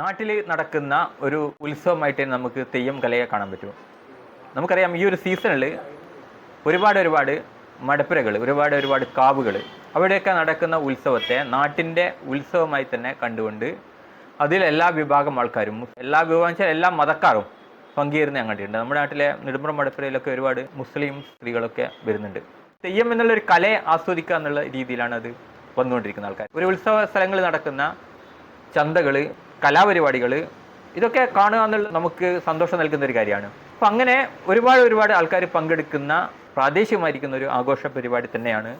നാട്ടിൽ നടക്കുന്ന ഒരു ഉത്സവമായിട്ട് നമുക്ക് തെയ്യം കലയെ കാണാൻ പറ്റും. നമുക്കറിയാം ഈ ഒരു സീസണിൽ ഒരുപാട് മടപ്പുരകൾ, ഒരുപാട് കാവുകൾ, അവിടെയൊക്കെ നടക്കുന്ന ഉത്സവത്തെ നാട്ടിൻ്റെ ഉത്സവമായി തന്നെ കണ്ടുകൊണ്ട് അതിൽ എല്ലാ വിഭാഗം ആൾക്കാരും, എല്ലാ മതക്കാരും പങ്കുചേരുന്ന അങ്ങോട്ടുണ്ട്. നമ്മുടെ നാട്ടിലെ നെടുമ്പുറം മടപ്പുരയിലൊക്കെ ഒരുപാട് മുസ്ലിം സ്ത്രീകളൊക്കെ വരുന്നുണ്ട്. തെയ്യം എന്നുള്ളൊരു കലയെ ആസ്വദിക്കുക എന്നുള്ള രീതിയിലാണ് അത് വന്നുകൊണ്ടിരിക്കുന്ന ആൾക്കാർ. ഒരു ഉത്സവ സ്ഥലങ്ങളിൽ നടക്കുന്ന ചന്തകൾ, കലാപരിപാടികൾ, ഇതൊക്കെ കാണുക എന്നുള്ളത് നമുക്ക് സന്തോഷം നൽകുന്ന ഒരു കാര്യമാണ്. അപ്പം അങ്ങനെ ഒരുപാട് ആൾക്കാർ പങ്കെടുക്കുന്ന പ്രാദേശികമായിരിക്കുന്ന ഒരു ആഘോഷ പരിപാടി തന്നെയാണ്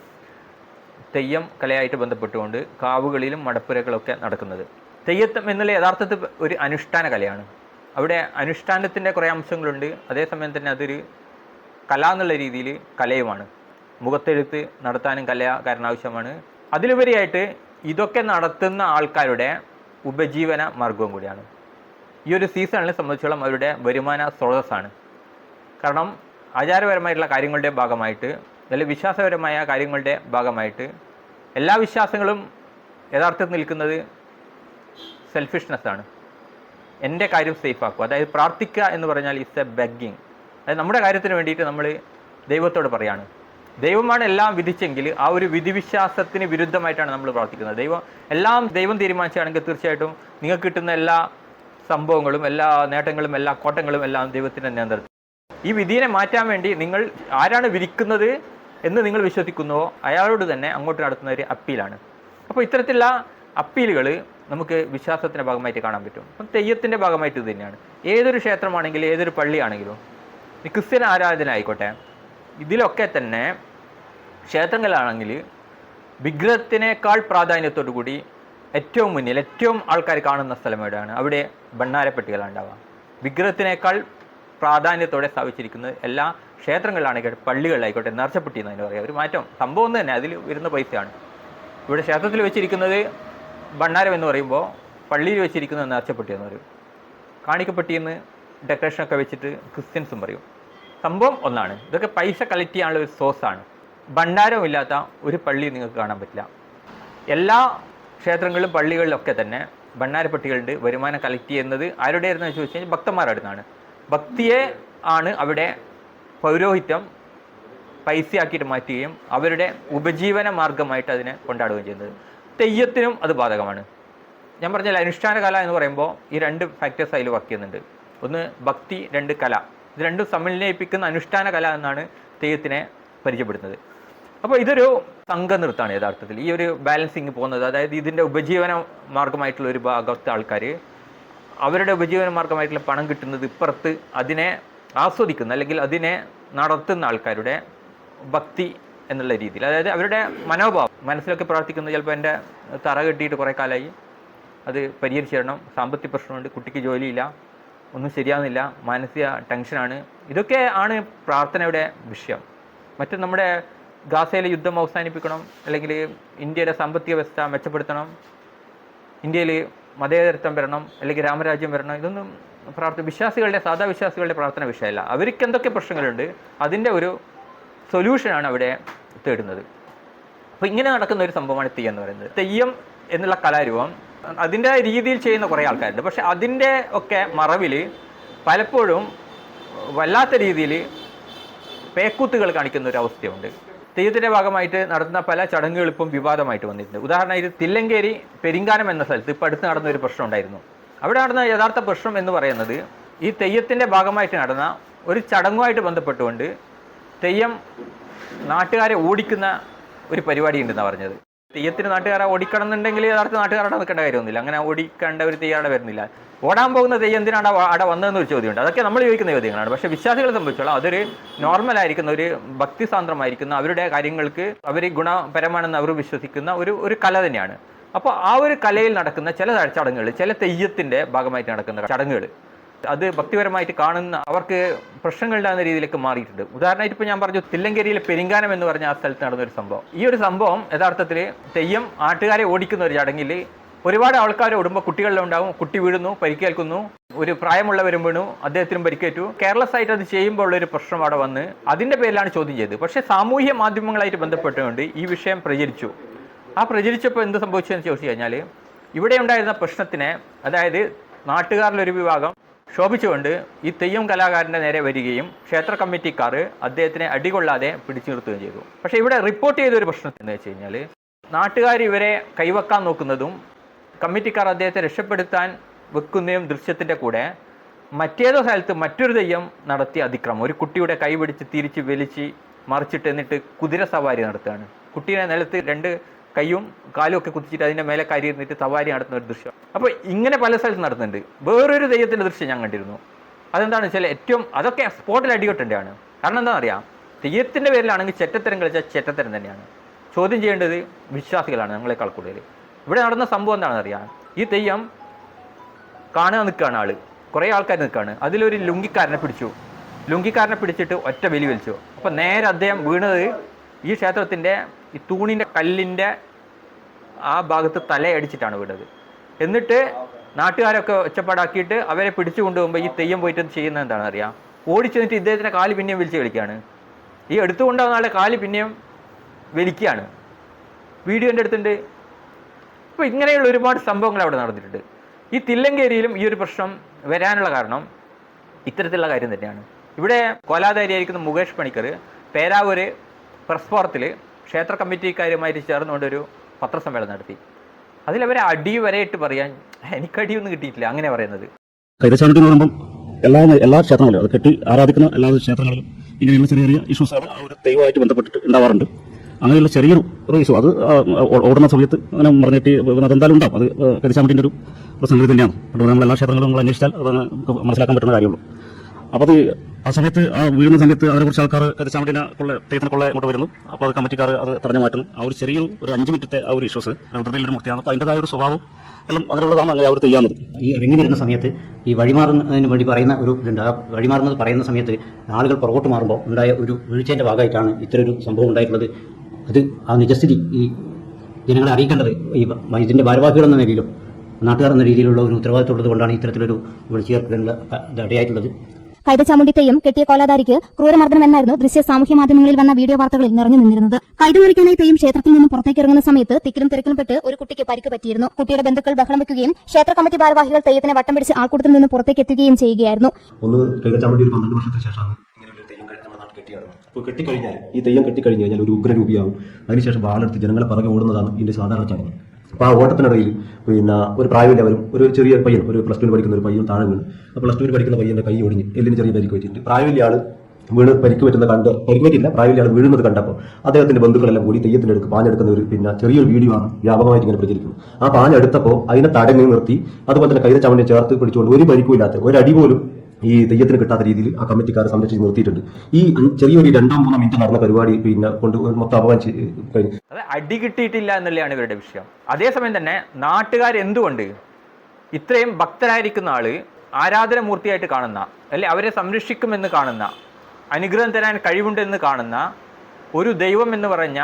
തെയ്യം കലയായിട്ട് ബന്ധപ്പെട്ടുകൊണ്ട് കാവുകളിലും മടപ്പുരകളൊക്കെ നടക്കുന്നത്. തെയ്യത്തം എന്നുള്ള യഥാർത്ഥത്തിൽ ഒരു അനുഷ്ഠാന കലയാണ്. അവിടെ അനുഷ്ഠാനത്തിൻ്റെ കുറേ അംശങ്ങളുണ്ട്, അതേസമയം തന്നെ അതൊരു കല എന്നുള്ള രീതിയിൽ കലയുമാണ്. മുഖത്തെഴുത്ത് നടത്താനും കലാകാരൻ ആവശ്യമാണ്. അതിലുപരിയായിട്ട് ഇതൊക്കെ നടത്തുന്ന ആൾക്കാരുടെ ഉപജീവന മാർഗവും കൂടിയാണ്. ഈ ഒരു സീസണിനെ സംബന്ധിച്ചോളം അവരുടെ വരുമാന സ്രോതസ്സാണ്. കാരണം ആചാരപരമായിട്ടുള്ള കാര്യങ്ങളുടെ ഭാഗമായിട്ട്, അല്ലെങ്കിൽ വിശ്വാസപരമായ കാര്യങ്ങളുടെ ഭാഗമായിട്ട് എല്ലാ വിശ്വാസങ്ങളും യഥാർത്ഥത്തിൽ നിൽക്കുന്നത് സെൽഫിഷ്നെസ്സാണ്. എൻ്റെ കാര്യം സേഫ് ആക്കുക, അതായത് പ്രാർത്ഥിക്കുക എന്ന് പറഞ്ഞാൽ ഇറ്റ്സ് എ ബെഗ്ഗിങ്. അതായത് നമ്മുടെ കാര്യത്തിന് വേണ്ടിയിട്ട് നമ്മൾ ദൈവത്തോട് പറയാണ്. ദൈവമാണ് എല്ലാം വിധിച്ചെങ്കിൽ ആ ഒരു വിധിവിശ്വാസത്തിന് വിരുദ്ധമായിട്ടാണ് നമ്മൾ പ്രാർത്ഥിക്കുന്നത്. ദൈവം തീരുമാനിച്ചാണെങ്കിൽ തീർച്ചയായിട്ടും നിങ്ങൾക്ക് കിട്ടുന്ന എല്ലാ സംഭവങ്ങളും, എല്ലാ നേട്ടങ്ങളും, എല്ലാ കോട്ടങ്ങളും എല്ലാം ദൈവത്തിൻ്റെ നിയന്ത്രണത്തിൽ. ഈ വിധിയെ മാറ്റാൻ വേണ്ടി നിങ്ങൾ ആരാണ് വിധിക്കുന്നത് എന്ന് നിങ്ങൾ വിശ്വസിക്കുന്നുവോ അയാളോട് തന്നെ അങ്ങോട്ട് നടത്തുന്ന ഒരു അപ്പീലാണ്. അപ്പോൾ ഇത്തരത്തിലുള്ള അപ്പീലുകൾ നമുക്ക് വിശ്വാസത്തിൻ്റെ ഭാഗമായിട്ട് കാണാൻ പറ്റും. അപ്പം തെയ്യത്തിൻ്റെ ഭാഗമായിട്ട് ഇത് തന്നെയാണ്. ഏതൊരു ക്ഷേത്രമാണെങ്കിലും ഏതൊരു പള്ളിയാണെങ്കിലും, ക്രിസ്ത്യൻ ആരാധന ആയിക്കോട്ടെ, ഇതിലൊക്കെ തന്നെ ക്ഷേത്രങ്ങളാണെങ്കിൽ വിഗ്രഹത്തിനേക്കാൾ പ്രാധാന്യത്തോടു കൂടി ഏറ്റവും മുന്നിൽ, ഏറ്റവും ആൾക്കാർ കാണുന്ന സ്ഥലം എവിടെയാണ്? അവിടെ ഭണ്ഡാരപ്പെട്ടികളാണ് ഉണ്ടാവുക. വിഗ്രഹത്തിനേക്കാൾ പ്രാധാന്യത്തോടെ സ്ഥാപിച്ചിരിക്കുന്നത് എല്ലാ ക്ഷേത്രങ്ങളിലാണെങ്കിൽ പള്ളികളിലായിക്കോട്ടെ നേർച്ചപ്പെട്ടി എന്നതിന് പറയാം. ഒരു മാറ്റം സംഭവം ഒന്ന് തന്നെ, അതിൽ വരുന്ന പൈസയാണ്. ഇവിടെ ക്ഷേത്രത്തിൽ വെച്ചിരിക്കുന്നത് ഭണ്ഡാരം എന്ന് പറയുമ്പോൾ പള്ളിയിൽ വെച്ചിരിക്കുന്നത് നേർച്ചപ്പെട്ടി എന്ന് പറയും. കാണിക്കപ്പെട്ടിയെന്ന് ഡെക്കറേഷനൊക്കെ വെച്ചിട്ട് ക്രിസ്ത്യൻസും പറയും. സംഭവം ഒന്നാണ്. ഇതൊക്കെ പൈസ കളക്ട് ചെയ്യാനുള്ള ഒരു സോഴ്സാണ്. ഭണ്ഡാരം ഇല്ലാത്ത ഒരു പള്ളി നിങ്ങൾക്ക് കാണാൻ പറ്റില്ല. എല്ലാ ക്ഷേത്രങ്ങളിലും പള്ളികളിലൊക്കെ തന്നെ ഭണ്ഡാരപ്പെട്ടികളുണ്ട്. വരുമാനം കളക്ട് ചെയ്യുന്നത് ആരുടെയായിരുന്നു എന്ന് ചോദിച്ചു കഴിഞ്ഞാൽ ഭക്തന്മാരുടെ അടുത്താണ്. ഭക്തിയെ ആണ് അവിടെ പൗരോഹിത്യം പൈസയാക്കിയിട്ട് മാറ്റുകയും അവരുടെ ഉപജീവന മാർഗമായിട്ട് അതിനെ കൊണ്ടാടുകയും ചെയ്യുന്നത്. തെയ്യത്തിനും അത് ബാധകമാണ്. ഞാൻ പറഞ്ഞാൽ അനുഷ്ഠാന കല എന്ന് പറയുമ്പോൾ ഈ രണ്ട് ഫാക്ടേഴ്സ് അതിൽ വർക്ക് ചെയ്യുന്നുണ്ട്. ഒന്ന് ഭക്തി, രണ്ട് കല. ഇത് രണ്ടും സമന്വയിപ്പിക്കുന്ന അനുഷ്ഠാന കല എന്നാണ് തെയ്യത്തിനെ പരിചയപ്പെടുന്നത്. അപ്പോൾ ഇതൊരു സംഘനൃത്തമാണ് യഥാർത്ഥത്തിൽ. ഈ ഒരു ബാലൻസിങ് പോകുന്നത്, അതായത് ഇതിൻ്റെ ഉപജീവന മാർഗമായിട്ടുള്ള ഒരു ഭാഗത്തെ ആൾക്കാർ അവരുടെ ഉപജീവന മാർഗമായിട്ടുള്ള പണം കിട്ടുന്നത് ഇപ്പുറത്ത് അതിനെ ആസ്വദിക്കുന്ന അല്ലെങ്കിൽ അതിനെ നടത്തുന്ന ആൾക്കാരുടെ ഭക്തി എന്നുള്ള രീതിയിൽ, അതായത് അവരുടെ മനോഭാവം. മനസ്സിലൊക്കെ പ്രാർത്ഥിക്കുന്നത് ചിലപ്പോൾ എൻ്റെ തറ കെട്ടിയിട്ട് കുറേ കാലമായി, അത് പരിഹരിച്ചു തരണം, സാമ്പത്തിക പ്രശ്നമുണ്ട്, കുട്ടിക്ക് ജോലിയില്ല, ഒന്നും ശരിയാകുന്നില്ല, മാനസിക ടെൻഷനാണ്. ഇതൊക്കെ ആണ് പ്രാർത്ഥനയുടെ വിഷയം. മറ്റ് നമ്മുടെ ഗാസയിലെ യുദ്ധം അവസാനിപ്പിക്കണം, അല്ലെങ്കിൽ ഇന്ത്യയുടെ സാമ്പത്തിക വ്യവസ്ഥ മെച്ചപ്പെടുത്തണം, ഇന്ത്യയിൽ മതേതരത്വം വരണം, അല്ലെങ്കിൽ രാമരാജ്യം വരണം, ഇതൊന്നും സാധാ വിശ്വാസികളുടെ പ്രാർത്ഥന വിഷയമല്ല. അവർക്ക് എന്തൊക്കെ പ്രശ്നങ്ങളുണ്ട് അതിൻ്റെ ഒരു സൊല്യൂഷനാണ് അവിടെ തേടുന്നത്. അപ്പോൾ ഇങ്ങനെ നടക്കുന്ന ഒരു സംഭവമാണ് തെയ്യം എന്ന് പറയുന്നത്. തെയ്യം എന്നുള്ള കലാരൂപം അതിൻ്റെ രീതിയിൽ ചെയ്യുന്ന കുറേ ആൾക്കാരുണ്ട്. പക്ഷെ അതിൻ്റെ ഒക്കെ മറവിൽ പലപ്പോഴും വല്ലാത്ത രീതിയിൽ പേക്കൂത്തുകൾ കാണിക്കുന്ന ഒരു അവസ്ഥയുണ്ട്. തെയ്യത്തിൻ്റെ ഭാഗമായിട്ട് നടത്തുന്ന പല ചടങ്ങുകൾ ഇപ്പം വിവാദമായിട്ട് വന്നിട്ടുണ്ട്. ഉദാഹരണമായിട്ട് തില്ലങ്കേരി പെരിങ്കാനം എന്ന സ്ഥലത്ത് ഇപ്പോൾ അടുത്ത് നടന്ന ഒരു പ്രശ്നം ഉണ്ടായിരുന്നു. അവിടെ നടന്ന യഥാർത്ഥ പ്രശ്നം എന്ന് പറയുന്നത് ഈ തെയ്യത്തിൻ്റെ ഭാഗമായിട്ട് നടന്ന ഒരു ചടങ്ങുമായിട്ട് ബന്ധപ്പെട്ടുകൊണ്ട് തെയ്യം നാട്ടുകാരെ ഓടിക്കുന്ന ഒരു പരിപാടി ഉണ്ടെന്നാണ് പറഞ്ഞത്. തെയ്യത്തിന് നാട്ടുകാരെ ഓടിക്കണം എന്നുണ്ടെങ്കിൽ യഥാർത്ഥ നാട്ടുകാരുടെ നിൽക്കേണ്ട കാര്യമൊന്നുമില്ല. അങ്ങനെ ഓടിക്കേണ്ട ഒരു തെയ്യം അവിടെ വരുന്നില്ല. ഓടാൻ പോകുന്ന തെയ്യം എന്തിനാണ് അവിടെ വന്നതെന്നൊരു ചോദ്യമുണ്ട്. അതൊക്കെ നമ്മൾ ചോദിക്കുന്ന ചോദ്യങ്ങളാണ്. പക്ഷേ വിശ്വാസികളെ സംബന്ധിച്ചോളം അതൊരു നോർമലായിരിക്കുന്ന, ഒരു ഭക്തിസാന്ദ്രമായിരിക്കുന്ന, അവരുടെ കാര്യങ്ങൾക്ക് അവർ ഗുണപരമാണെന്ന് അവർ വിശ്വസിക്കുന്ന ഒരു കല തന്നെയാണ്. അപ്പോൾ ആ ഒരു കലയിൽ നടക്കുന്ന ചില ചടങ്ങുകൾ, ചില തെയ്യത്തിൻ്റെ ഭാഗമായിട്ട് നടക്കുന്ന ചടങ്ങുകൾ, അത് ഭക്തിപരമായിട്ട് കാണുന്ന അവർക്ക് പ്രശ്നങ്ങളുണ്ടാകുന്ന രീതിയിലേക്ക് മാറിയിട്ടുണ്ട്. ഉദാഹരണമായിട്ട് ഇപ്പോൾ ഞാൻ പറഞ്ഞു തില്ലങ്കേരിയിലെ പെരിങ്കാനം എന്ന് പറഞ്ഞ ആ സ്ഥലത്ത് നടന്നൊരു സംഭവം. ഈ ഒരു സംഭവം യഥാർത്ഥത്തിൽ തെയ്യം നാട്ടുകാരെ ഓടിക്കുന്ന ഒരു ചടങ്ങിൽ ഒരുപാട് ആൾക്കാർ ഓടുമ്പോൾ കുട്ടികളിലുണ്ടാവും, കുട്ടി വീഴുന്നു, പരിക്കേൽക്കുന്നു, ഒരു പ്രായമുള്ളവരും വീണു, അദ്ദേഹത്തിനും പരിക്കേറ്റു. കെയർലെസ് ആയിട്ട് അത് ചെയ്യുമ്പോൾ ഉള്ളൊരു പ്രശ്നം അവിടെ വന്ന് അതിൻ്റെ പേരിലാണ് ചോദ്യം ചെയ്തത്. പക്ഷേ സാമൂഹ്യ മാധ്യമങ്ങളായിട്ട് ബന്ധപ്പെട്ടുകൊണ്ട് ഈ വിഷയം പ്രചരിച്ചു. ആ പ്രചരിച്ചപ്പോൾ എന്ത് സംഭവിച്ചതെന്ന് ചോദിച്ചു കഴിഞ്ഞാൽ ഇവിടെ ഉണ്ടായിരുന്ന പ്രശ്നത്തിനെ, അതായത് നാട്ടുകാരിലൊരു വിഭാഗം ശോഭിച്ചുകൊണ്ട് ഈ തെയ്യം കലാകാരൻ്റെ നേരെ വരികയും ക്ഷേത്ര കമ്മിറ്റിക്കാർ അദ്ദേഹത്തിനെ അടികൊള്ളാതെ പിടിച്ചു നിർത്തുകയും ചെയ്തു. പക്ഷേ ഇവിടെ റിപ്പോർട്ട് ചെയ്തൊരു പ്രശ്നം എന്ന് വെച്ച് കഴിഞ്ഞാൽ നാട്ടുകാർ ഇവരെ കൈവെക്കാൻ നോക്കുന്നതും കമ്മിറ്റിക്കാർ അദ്ദേഹത്തെ രക്ഷപ്പെടുത്താൻ വെക്കുന്നതും ദൃശ്യത്തിൻ്റെ കൂടെ മറ്റേതോ സ്ഥലത്ത് മറ്റൊരു തെയ്യം നടത്തിയ അതിക്രമം, ഒരു കുട്ടിയുടെ കൈ പിടിച്ച് തിരിച്ച് വലിച്ച് മറിച്ചിട്ട് എന്നിട്ട് കുതിര സവാരി നടത്തുകയാണ്. കുട്ടീനെ നിലത്ത് 2 കൈയും കാലും ഒക്കെ കുത്തിച്ചിട്ട് അതിൻ്റെ മേലെ കയറി ഇരുന്നിട്ട് സവാരി നടത്തുന്ന ഒരു ദൃശ്യം. അപ്പോൾ ഇങ്ങനെ പല സ്ഥലത്ത് നടത്തുന്നുണ്ട്. വേറൊരു തെയ്യത്തിൻ്റെ ദൃശ്യം ഞാൻ കണ്ടിരുന്നു. അതെന്താണെന്ന് വെച്ചാൽ ഏറ്റവും അതൊക്കെ സ്പോട്ടിൽ അടികൊട്ടേണ്ടതാണ്. കാരണം എന്താണെന്നറിയാം, തെയ്യത്തിൻ്റെ പേരിലാണെങ്കിൽ ചെറ്റത്തരം കളിച്ചാൽ ചെറ്റത്തരം തന്നെയാണ്. ചോദ്യം ചെയ്യേണ്ടത് വിശ്വാസികളാണ് ഞങ്ങളെക്കാൾ കൂടുതൽ. ഇവിടെ നടന്ന സംഭവം എന്താണെന്നറിയാം, ഈ തെയ്യം കാണാൻ നിൽക്കുകയാണ് ആൾ, കുറേ ആൾക്കാർ നിൽക്കുകയാണ്. അതിലൊരു ലുങ്കിക്കാരനെ പിടിച്ചിട്ട് ഒറ്റ വലി വലിച്ചു. അപ്പോൾ നേരെ അദ്ദേഹം വീണത് ഈ ക്ഷേത്രത്തിൻ്റെ ഈ തൂണിൻ്റെ കല്ലിൻ്റെ ആ ഭാഗത്ത് തലയടിച്ചിട്ടാണ് വീണത്. എന്നിട്ട് നാട്ടുകാരൊക്കെ ഒച്ചപ്പാടാക്കിയിട്ട് അവരെ പിടിച്ചു കൊണ്ടുപോകുമ്പോൾ ഈ തെയ്യം പോയിട്ട് ചെയ്യുന്നത് എന്താണെന്ന് അറിയാം, ഓടിച്ചെന്നിട്ട് ഇദ്ദേഹത്തിൻ്റെ കാല് പിന്നെയും വലിച്ച് കളിക്കുകയാണ്. ഈ എടുത്തുകൊണ്ടാവുന്ന ആളുടെ കാല് പിന്നെയും വലിക്കുകയാണ്. വീഡിയോ എൻ്റെ അടുത്തുണ്ട്. അപ്പോൾ ഇങ്ങനെയുള്ള ഒരുപാട് സംഭവങ്ങൾ അവിടെ നടന്നിട്ടുണ്ട്. ഈ തില്ലങ്കേരിയിലും ഈ ഒരു പ്രശ്നം വരാനുള്ള കാരണം ഇത്തരത്തിലുള്ള കാര്യം തന്നെയാണ്. ഇവിടെ കോലാധാരിയായിരിക്കുന്ന മുകേഷ് പണിക്കർ പേരാവൂർ പ്രസ് ഫോറത്തിൽ ക്ഷേത്ര കമ്മിറ്റിക്കാരുമായിട്ട് ചേർന്നുകൊണ്ടൊരു പത്രസമ്മേളനം നടത്തി. അതിലവരെ അടി വരെയിട്ട് പറയാൻ എനിക്കടിയൊന്നും കിട്ടിയിട്ടില്ല, അങ്ങനെ പറയുന്നത്. കൈതച്ചാമിട്ടി എന്ന് പറയുമ്പോൾ എല്ലാ ക്ഷേത്രങ്ങളിലും അത് കെട്ടി ആരാധിക്കുന്ന എല്ലാ ക്ഷേത്രങ്ങളിലും ഇങ്ങനെയുള്ള ചെറിയ ചെറിയ ഇഷ്യൂസ് ഒരു ദൈവമായിട്ട് ബന്ധപ്പെട്ടിട്ട് ഉണ്ടാവാറുണ്ട്. അങ്ങനെയുള്ള ചെറിയൊരു ഇഷ്യൂ അത് ഓടുന്ന സമയത്ത് അങ്ങനെ മറിഞ്ഞിട്ട് അതെന്തായാലും ഉണ്ടാവും. അത് കൈതച്ചാമിട്ടിൻ്റെ ഒരു സംഗതി തന്നെയാണ്. അതുകൊണ്ട് നമ്മൾ എല്ലാ ക്ഷേത്രങ്ങളും നമ്മൾ അന്വേഷിച്ചാൽ അത് മനസ്സിലാക്കാൻ പറ്റുന്ന കാര്യമുള്ളൂ. അപ്പോൾ അത് ആ സമയത്ത് ആ വീഴുന്ന സമയത്ത് അതിനെക്കുറിച്ച് ആൾക്കാർ കൈതച്ചാമിട്ടിനെ തെയ്യത്തിന് കൊള്ള ഇങ്ങോട്ട് വരുന്നു. അപ്പോൾ അത് കമ്മിറ്റിക്കാർ അത് തടഞ്ഞു മാറ്റുന്നു. ആ ഒരു ചെറിയൊരു 5 മിനിറ്റത്തെ ആ ഒരു ഇഷ്യൂസ് രുദ്രയിലൊരു മൂർത്തിയാണ്. അപ്പോൾ അതിൻ്റെതായ ഒരു സ്വഭാവം എല്ലാം അങ്ങനെയുള്ളതാണ് അങ്ങനെ അവർ ചെയ്യാവുന്നത്. ഈ ഇറങ്ങി വരുന്ന സമയത്ത് ഈ വഴിമാറുന്നതിന് വേണ്ടി പറയുന്ന ഒരു ഇതുണ്ട്. ആ വഴിമാറുന്നത് പറയുന്ന സമയത്ത് ആളുകൾ പുറകോട്ട് മാറുമ്പോൾ ഉണ്ടായ ഒരു വീഴ്ചേൻ്റെ ഭാഗമായിട്ടാണ് ഇത്തരൊരു സംഭവം ഉണ്ടായിട്ടുള്ളത്. അത് ആ നിജസ്ഥിതി ഈ ജനങ്ങളെ അറിയിക്കേണ്ടത് ഈ ഇതിൻ്റെ ഭാരവാഹികൾ എന്ന നിലയിലും നാട്ടുകാർ എന്ന രീതിയിലുള്ള ഒരു ഉത്തരവാദിത്തമുള്ളത് കൊണ്ടാണ് ഇത്തരത്തിലൊരു വിളിച്ചേർക്കലിനുള്ള ഇടയായിട്ടുള്ളത്. കൈതച്ചാമുണ്ടി തെയ്യം കെട്ടിയ കോലാധാരിക്ക് ക്രൂരമർദ്ദനം എന്നായിരുന്നു ദൃശ്യ സാമൂഹ്യ മാധ്യമങ്ങളിൽ വന്ന വീഡിയോ വാർത്തകളിൽ നിറഞ്ഞു നിന്നിരുന്നത്. കൈത വലിക്കാനായി തെയ്യം ക്ഷേത്രത്തിൽ നിന്നും പുറത്തേക്ക് ഇറങ്ങുന്ന സമയത്ത് തിക്കിലും തിരക്കിലും പെട്ട് ഒരു കുട്ടിക്ക് പരിക്ക് പറ്റിയിരുന്നു. കുട്ടിയുടെ ബന്ധുക്കൾ ബഹളം വെക്കുകയും ക്ഷേത്ര കമ്മിറ്റി ഭാരവാഹികൾ തെയ്യത്തിനെ വട്ടം പിടിച്ച് ആൾക്കൂട്ടത്തിൽ നിന്ന് പുറത്തേക്ക് എത്തുകയും ചെയ്യുകയായിരുന്നു. ഒന്ന് കൈതച്ചാമുണ്ടി ഒരു 12 വർഷത്തിന് ശേഷമാണ് ഇങ്ങനെയൊരു തെയ്യം നമ്മുടെ നാട്ടിൽ കെട്ടിയാണ്. അപ്പോൾ കെട്ടിക്കഴിഞ്ഞാൽ ഈ തെയ്യം കെട്ടിക്കഴിഞ്ഞ് കഴിഞ്ഞാൽ ഒരു ഉഗ്രരൂപിയാവും. അതിനുശേഷം വാളെടുത്ത് ജനങ്ങളെ പുറകെ ഓടുന്നതാണ് ഇതിന്റെ സാധാരണ ചടങ്ങ്. അപ്പോൾ ആ ഓട്ടത്തിനിടയിൽ പിന്നെ ഒരു പ്രായമില്ലവരും ഒരു ചെറിയ പയ്യൻ, ഒരു +2 പഠിക്കുന്ന ഒരു പയ്യൻ താഴെ വീണ്. അപ്പോൾ +2 പഠിക്കുന്ന പയ്യന്റെ കൈ ഒടിഞ്ഞ് എല്ലിന് ചെറിയ പരിക്ക് പറ്റിയിട്ടുണ്ട്. പ്രായമില്ല ആൾ വീണ് പരിക്ക് പറ്റുന്ന പരിക്ക് പറ്റില്ല, പ്രായമില്ല ആൾ വീഴുന്നത് കണ്ടപ്പോൾ അദ്ദേഹത്തിന്റെ ബന്ധുക്കളെല്ലാം കൂടി തെയ്യത്തിന്റെ അടുത്ത് പാഞ്ഞെടുക്കുന്ന ഒരു ചെറിയൊരു വീഡിയോ ആണ് വ്യാപകമായിട്ട് ഇങ്ങനെ പ്രചരിക്കുന്നത്. ആ പാഞ്ഞെടുത്തപ്പോൾ അതിനെ തടഞ്ഞു നിർത്തി അതുപോലെ തന്നെ കൈതച്ചാമിനെ ചേർത്ത് പിടിച്ചുകൊണ്ട് ഒരു പരിക്കുമില്ലാത്ത ഒരടി പോലും ഈ തെയ്യത്തിന് കിട്ടാത്ത രീതിയിൽ ആ കമ്മിറ്റിക്കാർ സംരക്ഷിച്ച് നിർത്തിയിട്ടുണ്ട്. ഈ ചെറിയൊരു 2-3 മിനിറ്റ് നടന്ന പരിപാടി കൊണ്ട് മൊത്തം അപമാനിച്ച് കഴിഞ്ഞു. അത് അടി കിട്ടിയിട്ടില്ല എന്നുള്ളതാണ് ഇവരുടെ വിഷയം. അതേസമയം തന്നെ നാട്ടുകാർ എന്തുകൊണ്ട് ഇത്രയും ഭക്തരായിരിക്കുന്ന ആള് ആരാധനമൂർത്തിയായിട്ട് കാണുന്ന, അല്ലെ അവരെ സംരക്ഷിക്കുമെന്ന് കാണുന്ന, അനുഗ്രഹം തരാൻ കഴിവുണ്ടെന്ന് കാണുന്ന ഒരു ദൈവം എന്ന് പറഞ്ഞ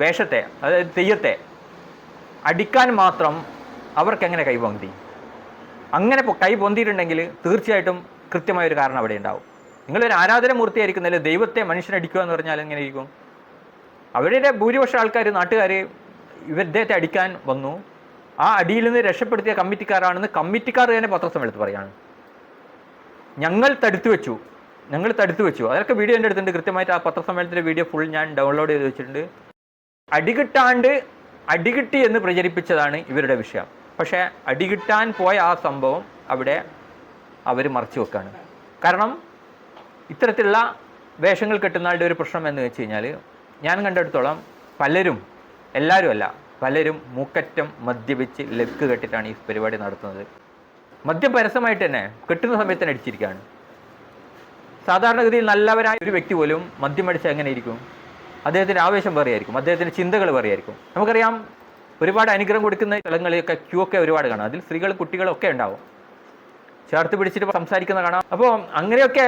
വേഷത്തെ, അതായത് തെയ്യത്തെ അടിക്കാൻ മാത്രം അവർക്കെങ്ങനെ കൈപൊന്തി? അങ്ങനെ കൈ പൊന്തിയിട്ടുണ്ടെങ്കിൽ തീർച്ചയായിട്ടും കൃത്യമായൊരു കാരണം അവിടെ ഉണ്ടാവും. നിങ്ങളൊരു ആരാധനമൂർത്തിയായിരിക്കുന്നതിൽ ദൈവത്തെ മനുഷ്യനടിക്കുക എന്ന് പറഞ്ഞാൽ എങ്ങനെ ഇരിക്കും? അവരുടെ ഭൂരിപക്ഷം ആൾക്കാർ, നാട്ടുകാർ ഇദ്ദേഹത്തെ അടിക്കാൻ വന്നു. ആ അടിയിൽ നിന്ന് രക്ഷപ്പെടുത്തിയ കമ്മിറ്റിക്കാരാണെന്ന് കമ്മിറ്റിക്കാർ തന്നെ പത്രസമ്മേളനത്തിൽ പറയാണ്. ഞങ്ങൾ തടുത്തു വെച്ചു. അതൊക്കെ വീഡിയോ എൻ്റെ അടുത്തുണ്ട്. കൃത്യമായിട്ട് ആ പത്രസമ്മേളനത്തിൻ്റെ വീഡിയോ ഫുൾ ഞാൻ ഡൗൺലോഡ് ചെയ്ത് വെച്ചിട്ടുണ്ട്. അടികിട്ടി എന്ന് പ്രചരിപ്പിച്ചതാണ് ഇവരുടെ വിഷയം. പക്ഷേ അടികിട്ടാൻ പോയ ആ സംഭവം അവിടെ അവർ മറച്ചു വെക്കാണ്. കാരണം ഇത്തരത്തിലുള്ള വേഷങ്ങൾ കെട്ടുന്ന ആളുടെ ഒരു പ്രശ്നം എന്ന് വെച്ച് കഴിഞ്ഞാൽ, ഞാൻ കണ്ടെടുത്തോളം പലരും മൂക്കറ്റം മദ്യപിച്ച് ലെഗ് കെട്ടിട്ടാണ് ഈ പരിപാടി നടത്തുന്നത്. മദ്യം പരസ്യമായിട്ട് തന്നെ കെട്ടുന്ന സമയത്ത് തന്നെ അടിച്ചിരിക്കുകയാണ്. സാധാരണഗതിയിൽ നല്ലവരായ ഒരു വ്യക്തി പോലും മദ്യം അടിച്ചാൽ എങ്ങനെ ഇരിക്കും? അദ്ദേഹത്തിൻ്റെ ആവേശം വേറെയായിരിക്കും, അദ്ദേഹത്തിൻ്റെ ചിന്തകൾ വേറെയായിരിക്കും. നമുക്കറിയാം, ഒരുപാട് അനുഗ്രഹം കൊടുക്കുന്ന സ്ഥലങ്ങളിലൊക്കെ ക്യൂ ഒക്കെ ഒരുപാട് കാണാം. അതിൽ സ്ത്രീകളും കുട്ടികളും ഒക്കെ ഉണ്ടാവും. ചേർത്ത് പിടിച്ചിട്ട് സംസാരിക്കുന്ന കാണാം. അപ്പോൾ അങ്ങനെയൊക്കെ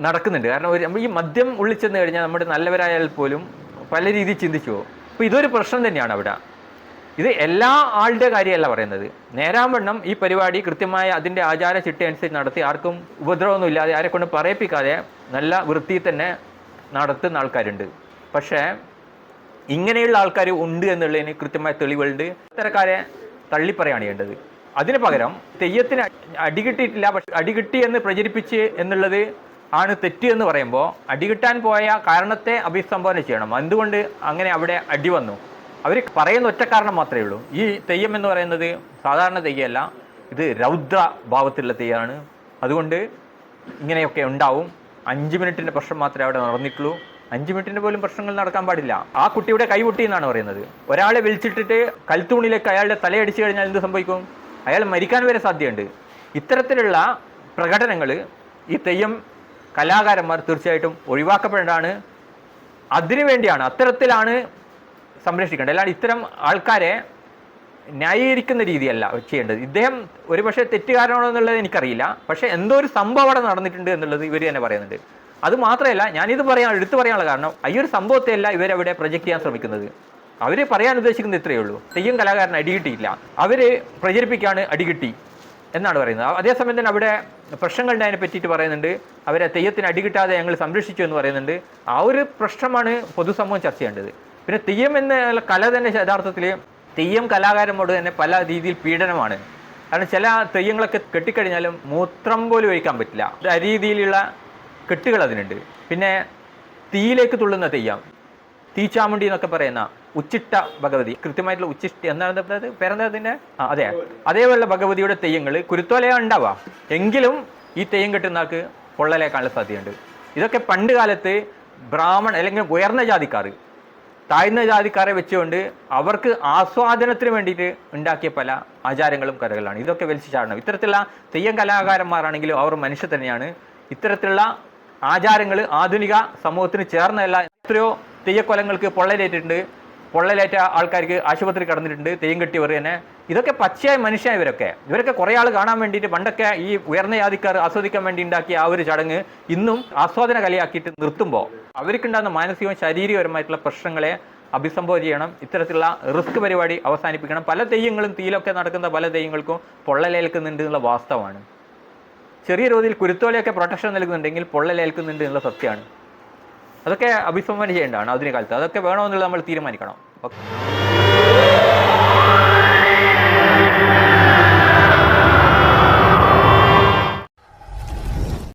നടക്കുന്നുണ്ട്. കാരണം ഈ മദ്യം ഉള്ളിച്ചെന്ന് കഴിഞ്ഞാൽ നമ്മുടെ നല്ലവരായാൽ പോലും പല രീതിയിൽ ചിന്തിച്ചു പോകും. അപ്പോൾ ഇതൊരു പ്രശ്നം തന്നെയാണ് അവിടെ. ഇത് എല്ലാ ആളുടെ കാര്യമല്ല പറയുന്നത്. നേരാവണ്ണം ഈ പരിപാടി കൃത്യമായ അതിൻ്റെ ആചാര ചിട്ട അനുസരിച്ച് നടത്തി ആർക്കും ഉപദ്രവമൊന്നും ഇല്ലാതെ ആരെക്കൊണ്ട് പറയിപ്പിക്കാതെ നല്ല വൃത്തിയിൽ തന്നെ നടത്തുന്ന ആൾക്കാരുണ്ട്. പക്ഷേ ഇങ്ങനെയുള്ള ആൾക്കാർ ഉണ്ട് എന്നുള്ളതിന് കൃത്യമായ തെളിവുകളുണ്ട്. ഇത്തരക്കാരെ തള്ളിപ്പറയാണ് ചെയ്യേണ്ടത്. അതിന് പകരം തെയ്യത്തിന് അടികിട്ടിയിട്ടില്ല, പക്ഷെ അടികിട്ടി എന്ന് പ്രചരിപ്പിച്ച് എന്നുള്ളത് ആണ് തെറ്റ് എന്ന് പറയുമ്പോൾ അടികിട്ടാൻ പോയ കാരണത്തെ അഭിസംബോധന ചെയ്യണം. എന്തുകൊണ്ട് അങ്ങനെ അവിടെ അടി വന്നു? അവർ പറയുന്ന ഒറ്റ കാരണം മാത്രമേ ഉള്ളൂ. ഈ തെയ്യം എന്ന് പറയുന്നത് സാധാരണ തെയ്യമല്ല, ഇത് രൗദ്ര ഭാവത്തിലുള്ള തെയ്യമാണ്. അതുകൊണ്ട് ഇങ്ങനെയൊക്കെ ഉണ്ടാവും. 5 മിനിറ്റിൻ്റെ പ്രശ്നം മാത്രമേ അവിടെ നടന്നിട്ടുള്ളൂ. 5 മിനിറ്റിൻ്റെ പോലും പ്രശ്നങ്ങൾ നടക്കാൻ പാടില്ല. ആ കുട്ടിയുടെ കൈ പൊട്ടി എന്നാണ് പറയുന്നത്. ഒരാളെ വിളിച്ചിട്ടിട്ട് കൽത്തൂണിലേക്ക് അയാളുടെ തലയടിച്ചു കഴിഞ്ഞാൽ എന്ത് സംഭവിക്കും? അയാൾ മരിക്കാൻ വരെ സാധ്യതയുണ്ട്. ഇത്തരത്തിലുള്ള പ്രകടനങ്ങൾ ഈ തെയ്യം കലാകാരന്മാർ തീർച്ചയായിട്ടും ഒഴിവാക്കപ്പെടേണ്ടതാണ്. അതിനുവേണ്ടിയാണ്, അത്തരത്തിലാണ് സംരക്ഷിക്കേണ്ടത്. അല്ലാണ്ട് ഇത്തരം ആൾക്കാരെ ന്യായീകരിക്കുന്ന രീതിയല്ല ചെയ്യേണ്ടത്. ഇദ്ദേഹം ഒരുപക്ഷെ തെറ്റുകാരനാണോ എന്നുള്ളത് എനിക്കറിയില്ല, പക്ഷേ എന്തോ ഒരു സംഭവം അവിടെ നടന്നിട്ടുണ്ട് എന്നുള്ളത് ഇവർ തന്നെ പറയുന്നുണ്ട്. അത് മാത്രമല്ല, ഞാനിത് എടുത്തു പറയാനുള്ള കാരണം ഈ ഒരു സംഭവത്തെയല്ല ഇവരവിടെ പ്രൊജക്റ്റ് ചെയ്യാൻ ശ്രമിക്കുന്നത്. അവർ പറയാൻ ഉദ്ദേശിക്കുന്നത് ഇത്രയേ ഉള്ളൂ: തെയ്യം കലാകാരൻ അടികിട്ടിയില്ല, അവർ പ്രചരിപ്പിക്കുകയാണ് അടികിട്ടി എന്നാണ് പറയുന്നത്. അതേസമയം തന്നെ അവിടെ പ്രശ്നങ്ങൾ ഉണ്ടായതിനെ പറ്റിയിട്ട് പറയുന്നുണ്ട്. അവരെ തെയ്യത്തിന് അടികിട്ടാതെ ഞങ്ങൾ സംരക്ഷിച്ചു എന്ന് പറയുന്നുണ്ട്. ആ ഒരു പ്രശ്നമാണ് പൊതുസമൂഹം ചർച്ച ചെയ്യേണ്ടത്. പിന്നെ തെയ്യം എന്ന കല തന്നെ യഥാർത്ഥത്തിൽ തെയ്യം കലാകാരന്മാരോട് തന്നെ പല രീതിയിൽ പീഡനമാണ്. കാരണം ചില തെയ്യങ്ങളൊക്കെ കെട്ടിക്കഴിഞ്ഞാലും മൂത്രം പോലും ഒഴിക്കാൻ പറ്റില്ല. ആ രീതിയിലുള്ള കെട്ടുകൾ അതിനുണ്ട്. പിന്നെ തീയിലേക്ക് തുള്ളുന്ന തെയ്യം, തീച്ചാമുണ്ടി എന്നൊക്കെ പറയുന്ന ഉച്ചിട്ട ഭഗവതി, കൃത്യമായിട്ടുള്ള ഉച്ചിഷ്ട എന്താണ് പേരെന്താ അതെ, അതേപോലുള്ള ഭഗവതിയുടെ തെയ്യങ്ങൾ കുരുത്തോലയ ഉണ്ടാവുക, എങ്കിലും ഈ തെയ്യം കെട്ടുന്നവർക്ക് പൊള്ളലേക്കാനുള്ള സാധ്യതയുണ്ട്. ഇതൊക്കെ പണ്ട് കാലത്ത് ബ്രാഹ്മൺ അല്ലെങ്കിൽ ഉയർന്ന ജാതിക്കാർ താഴ്ന്ന ജാതിക്കാരെ വെച്ചുകൊണ്ട് അവർക്ക് ആസ്വാദനത്തിന് വേണ്ടിയിട്ട് ഉണ്ടാക്കിയ പല ആചാരങ്ങളും കലകളാണ്. ഇതൊക്കെ വലിച്ചു ചാടണം. ഇത്തരത്തിലുള്ള തെയ്യം കലാകാരന്മാരാണെങ്കിലും അവർ മനുഷ്യർ തന്നെയാണ്. ഇത്തരത്തിലുള്ള ആചാരങ്ങൾ ആധുനിക സമൂഹത്തിന് ചേർന്നതല്ല. എത്രയോ തെയ്യക്കൊലങ്ങൾക്ക് പൊള്ളലേറ്റിട്ടുണ്ട്, പൊള്ളലേറ്റ ആൾക്കാർക്ക് ആശുപത്രി കടന്നിട്ടുണ്ട്, തെയ്യം കെട്ടിയവർ തന്നെ. ഇതൊക്കെ പച്ചയായ മനുഷ്യനായ ഇവരൊക്കെ കുറേ ആൾ കാണാൻ വേണ്ടിയിട്ട് പണ്ടൊക്കെ ഈ ഉയർന്ന ജാതിക്കാർ ആസ്വദിക്കാൻ വേണ്ടി ഉണ്ടാക്കിയ ആ ഒരു ചടങ്ങ് ഇന്നും ആസ്വാദന കലയാക്കിയിട്ട് നിർത്തുമ്പോൾ അവർക്കുണ്ടാകുന്ന മാനസികവും ശാരീരികപരമായിട്ടുള്ള പ്രശ്നങ്ങളെ അഭിസംബോധന ചെയ്യണം. ഇത്തരത്തിലുള്ള റിസ്ക് പരിപാടി അവസാനിപ്പിക്കണം. പല തെയ്യങ്ങളും തീയിലൊക്കെ നടക്കുന്ന പല തെയ്യങ്ങൾക്കും പൊള്ളലേൽക്കുന്നുണ്ട് എന്നുള്ള വാസ്തവമാണ്. ചെറിയ രീതിയിൽ കുരുത്തോലയൊക്കെ പ്രൊട്ടക്ഷൻ നൽകുന്നുണ്ടെങ്കിൽ പൊള്ളലേൽക്കുന്നുണ്ട് എന്നുള്ള സത്യമാണ്. അതൊക്കെ അഭിസംബോധന ചെയ്യേണ്ടതാണ് ആധുനിക കാലത്ത്. അതൊക്കെ വേണമെന്നുള്ളത് നമ്മൾ തീരുമാനിക്കണം. ഓക്കെ.